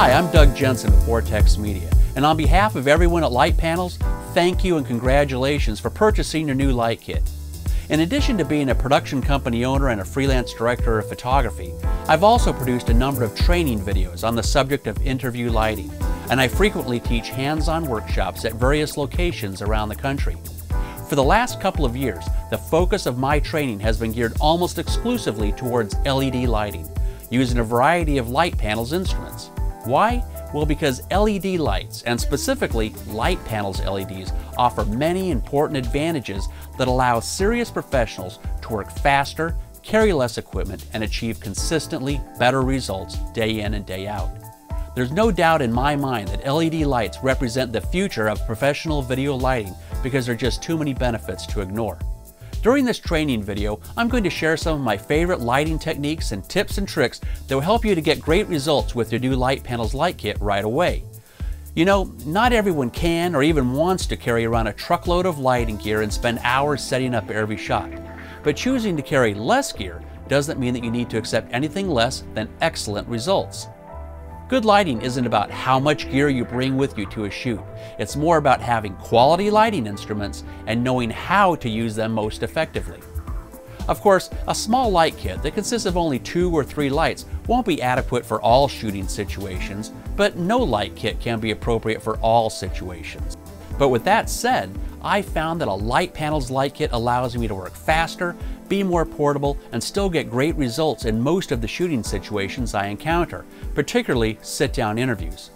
Hi, I'm Doug Jensen with Vortex Media, and on behalf of everyone at Litepanels, thank you and congratulations for purchasing your new light kit. In addition to being a production company owner and a freelance director of photography, I've also produced a number of training videos on the subject of interview lighting, and I frequently teach hands-on workshops at various locations around the country. For the last couple of years, the focus of my training has been geared almost exclusively towards LED lighting, using a variety of Litepanels instruments. Why? Well, because LED lights, and specifically Litepanels LEDs, offer many important advantages that allow serious professionals to work faster, carry less equipment, and achieve consistently better results day in and day out. There's no doubt in my mind that LED lights represent the future of professional video lighting because there are just too many benefits to ignore. During this training video, I'm going to share some of my favorite lighting techniques and tips and tricks that will help you to get great results with your new Litepanels light kit right away. You know, not everyone can or even wants to carry around a truckload of lighting gear and spend hours setting up every shot. But choosing to carry less gear doesn't mean that you need to accept anything less than excellent results. Good lighting isn't about how much gear you bring with you to a shoot. It's more about having quality lighting instruments and knowing how to use them most effectively. Of course, a small light kit that consists of only 2 or 3 lights won't be adequate for all shooting situations, but no light kit can be appropriate for all situations. But with that said, I found that a Litepanels light kit allows me to work faster, be more portable, and still get great results in most of the shooting situations I encounter, particularly sit-down interviews.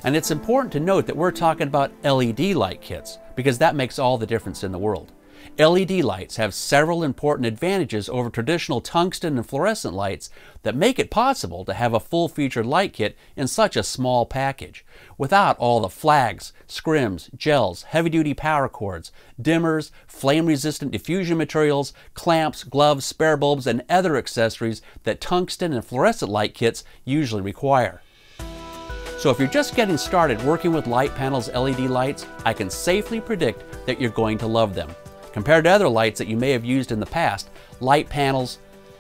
And it's important to note that we're talking about LED light kits, because that makes all the difference in the world. LED lights have several important advantages over traditional tungsten and fluorescent lights that make it possible to have a full-featured light kit in such a small package, without all the flags, scrims, gels, heavy-duty power cords, dimmers, flame-resistant diffusion materials, clamps, gloves, spare bulbs, and other accessories that tungsten and fluorescent light kits usually require. So if you're just getting started working with Litepanels LED lights, I can safely predict that you're going to love them. Compared to other lights that you may have used in the past, Litepanels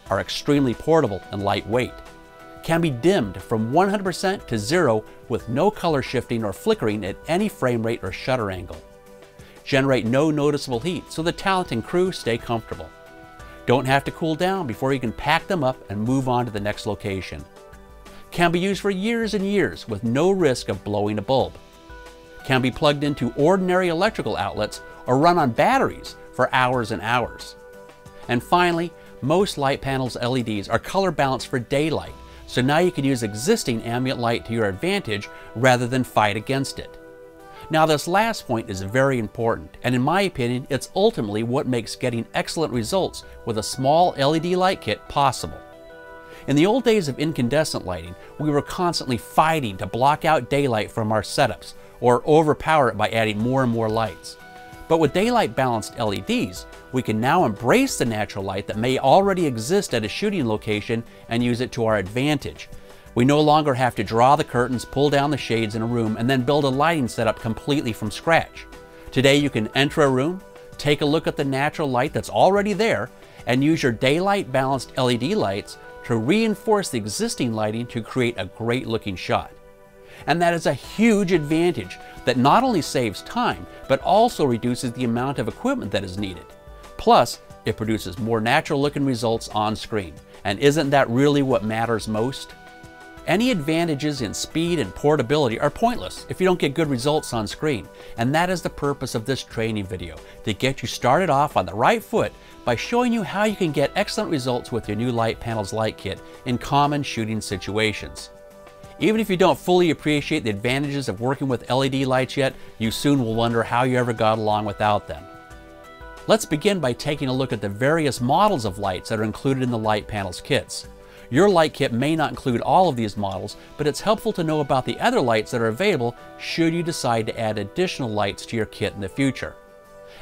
are extremely portable and lightweight. Can be dimmed from 100% to 0 with no color shifting or flickering at any frame rate or shutter angle. Generate no noticeable heat so the talent and crew stay comfortable. Don't have to cool down before you can pack them up and move on to the next location. Can be used for years and years with no risk of blowing a bulb. Can be plugged into ordinary electrical outlets or run on batteries for hours and hours. And finally, most Litepanels LEDs are color balanced for daylight, so now you can use existing ambient light to your advantage rather than fight against it. Now this last point is very important, and in my opinion, it's ultimately what makes getting excellent results with a small LED light kit possible. In the old days of incandescent lighting, we were constantly fighting to block out daylight from our setups or overpower it by adding more and more lights. But with daylight balanced LEDs, we can now embrace the natural light that may already exist at a shooting location and use it to our advantage. We no longer have to draw the curtains, pull down the shades in a room, and then build a lighting setup completely from scratch. Today you can enter a room, take a look at the natural light that's already there, and use your daylight balanced LED lights to reinforce the existing lighting to create a great looking shot. And that is a huge advantage that not only saves time, but also reduces the amount of equipment that is needed. Plus, it produces more natural looking results on screen. And isn't that really what matters most? Any advantages in speed and portability are pointless if you don't get good results on screen. And that is the purpose of this training video, to get you started off on the right foot by showing you how you can get excellent results with your new Litepanels light kit in common shooting situations. Even if you don't fully appreciate the advantages of working with LED lights yet, you soon will wonder how you ever got along without them. Let's begin by taking a look at the various models of lights that are included in the Litepanels kits. Your light kit may not include all of these models, but it's helpful to know about the other lights that are available should you decide to add additional lights to your kit in the future.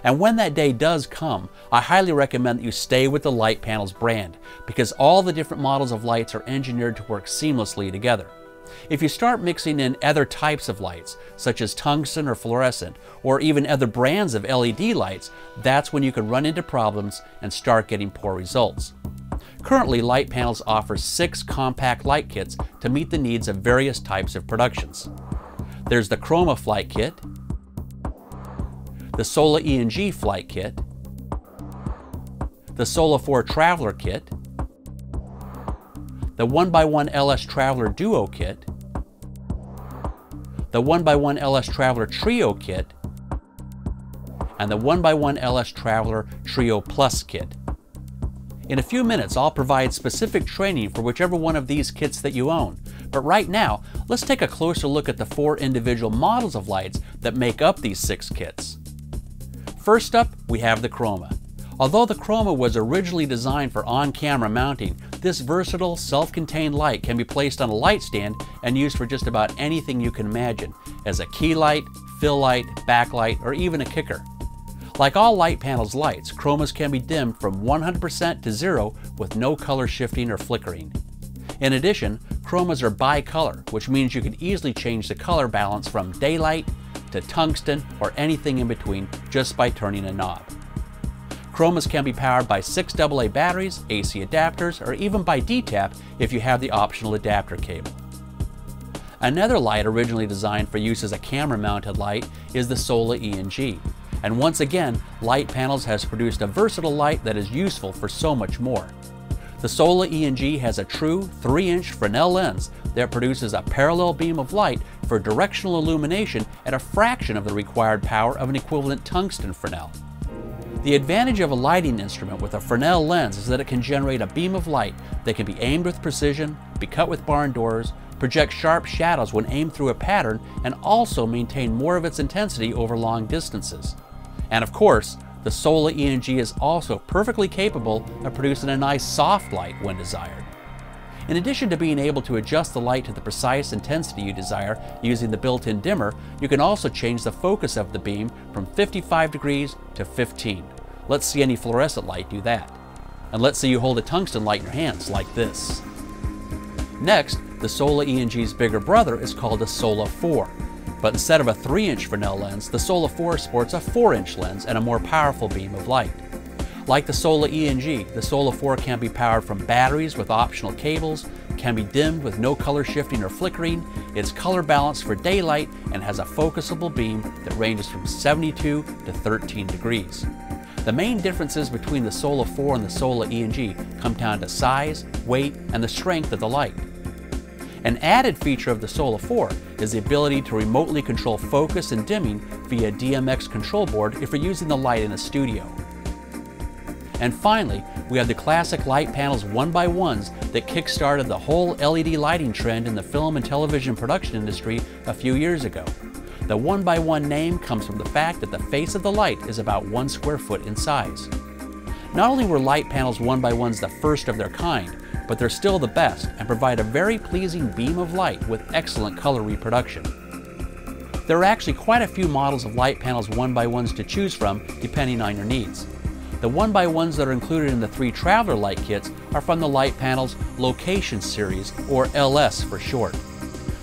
And when that day does come, I highly recommend that you stay with the Litepanels brand, because all the different models of lights are engineered to work seamlessly together. If you start mixing in other types of lights, such as tungsten or fluorescent, or even other brands of LED lights, that's when you can run into problems and start getting poor results. Currently, Litepanels offers 6 compact light kits to meet the needs of various types of productions. There's the Chroma Flight Kit, the SolaENG Flight Kit, the Sola4 Traveler Kit, the OneByOne LS Traveler Duo Kit, the OneByOne LS Traveler Trio Kit, and the OneByOne LS Traveler Trio Plus Kit. In a few minutes, I'll provide specific training for whichever one of these kits that you own. But right now, let's take a closer look at the 4 individual models of lights that make up these 6 kits. First up, we have the Chroma. Although the Chroma was originally designed for on-camera mounting, this versatile, self-contained light can be placed on a light stand and used for just about anything you can imagine, as a key light, fill light, backlight, or even a kicker. Like all Litepanels lights, Chromas can be dimmed from 100% to 0 with no color shifting or flickering. In addition, Chromas are bicolor, which means you can easily change the color balance from daylight to tungsten or anything in between just by turning a knob. Chromas can be powered by 6 AA batteries, AC adapters, or even by D-tap if you have the optional adapter cable. Another light originally designed for use as a camera-mounted light is the SolaENG. And once again, Litepanels has produced a versatile light that is useful for so much more. The SolaENG has a true 3-inch Fresnel lens that produces a parallel beam of light for directional illumination at a fraction of the required power of an equivalent tungsten Fresnel. The advantage of a lighting instrument with a Fresnel lens is that it can generate a beam of light that can be aimed with precision, be cut with barn doors, project sharp shadows when aimed through a pattern, and also maintain more of its intensity over long distances. And of course, the SolaENG is also perfectly capable of producing a nice soft light when desired. In addition to being able to adjust the light to the precise intensity you desire using the built-in dimmer, you can also change the focus of the beam from 55 degrees to 15. Let's see any fluorescent light do that. And let's say you hold a tungsten light in your hands like this. Next, the SolaENG's bigger brother is called a Sola4. But instead of a 3-inch Fresnel lens, the Sola4 sports a 4-inch lens and a more powerful beam of light. Like the SolaENG, the Sola4 can be powered from batteries with optional cables, can be dimmed with no color shifting or flickering, it's color balanced for daylight, and has a focusable beam that ranges from 72 to 13 degrees. The main differences between the Sola4 and the SolaENG come down to size, weight, and the strength of the light. An added feature of the Sola4 is the ability to remotely control focus and dimming via DMX control board if you're using the light in a studio. And finally, we have the classic Litepanels 1x1s that kick-started the whole LED lighting trend in the film and television production industry a few years ago. The 1x1 name comes from the fact that the face of the light is about 1 square foot in size. Not only were Litepanels 1x1s the first of their kind, but they're still the best and provide a very pleasing beam of light with excellent color reproduction. There are actually quite a few models of Litepanels 1x1s to choose from depending on your needs. The 1x1s that are included in the 3 Traveler light kits are from the Litepanels Location Series, or LS for short.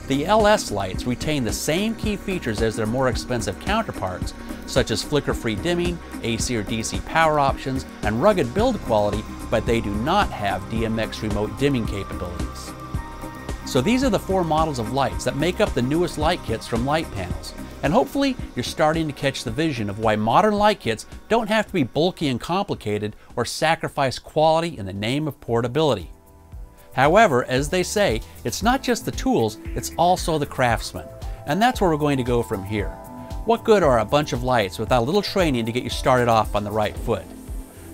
The LS lights retain the same key features as their more expensive counterparts, such as flicker-free dimming, AC or DC power options, and rugged build quality, but they do not have DMX remote dimming capabilities. So these are the 4 models of lights that make up the newest light kits from Litepanels. And hopefully you're starting to catch the vision of why modern light kits don't have to be bulky and complicated or sacrifice quality in the name of portability. However, as they say, it's not just the tools, it's also the craftsman. And that's where we're going to go from here. What good are a bunch of lights without a little training to get you started off on the right foot?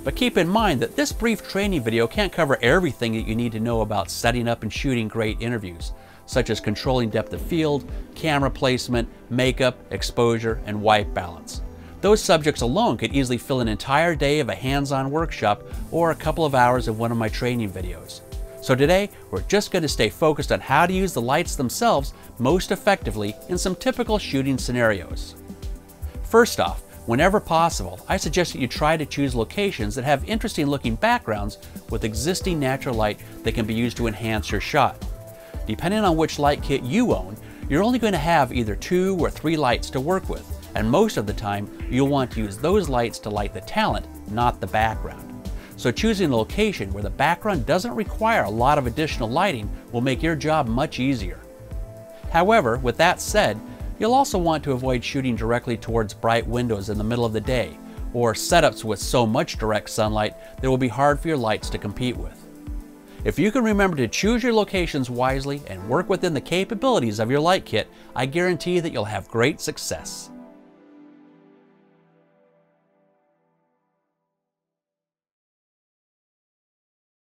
But keep in mind that this brief training video can't cover everything that you need to know about setting up and shooting great interviews, such as controlling depth of field, camera placement, makeup, exposure, and white balance. Those subjects alone could easily fill an entire day of a hands-on workshop or a couple of hours of one of my training videos. So today, we're just going to stay focused on how to use the lights themselves most effectively in some typical shooting scenarios. First off, whenever possible, I suggest that you try to choose locations that have interesting looking backgrounds with existing natural light that can be used to enhance your shot. Depending on which light kit you own, you're only going to have either 2 or 3 lights to work with, and most of the time you'll want to use those lights to light the talent, not the background. So choosing a location where the background doesn't require a lot of additional lighting will make your job much easier. However, with that said, you'll also want to avoid shooting directly towards bright windows in the middle of the day, or setups with so much direct sunlight that it will be hard for your lights to compete with. If you can remember to choose your locations wisely and work within the capabilities of your light kit, I guarantee that you'll have great success.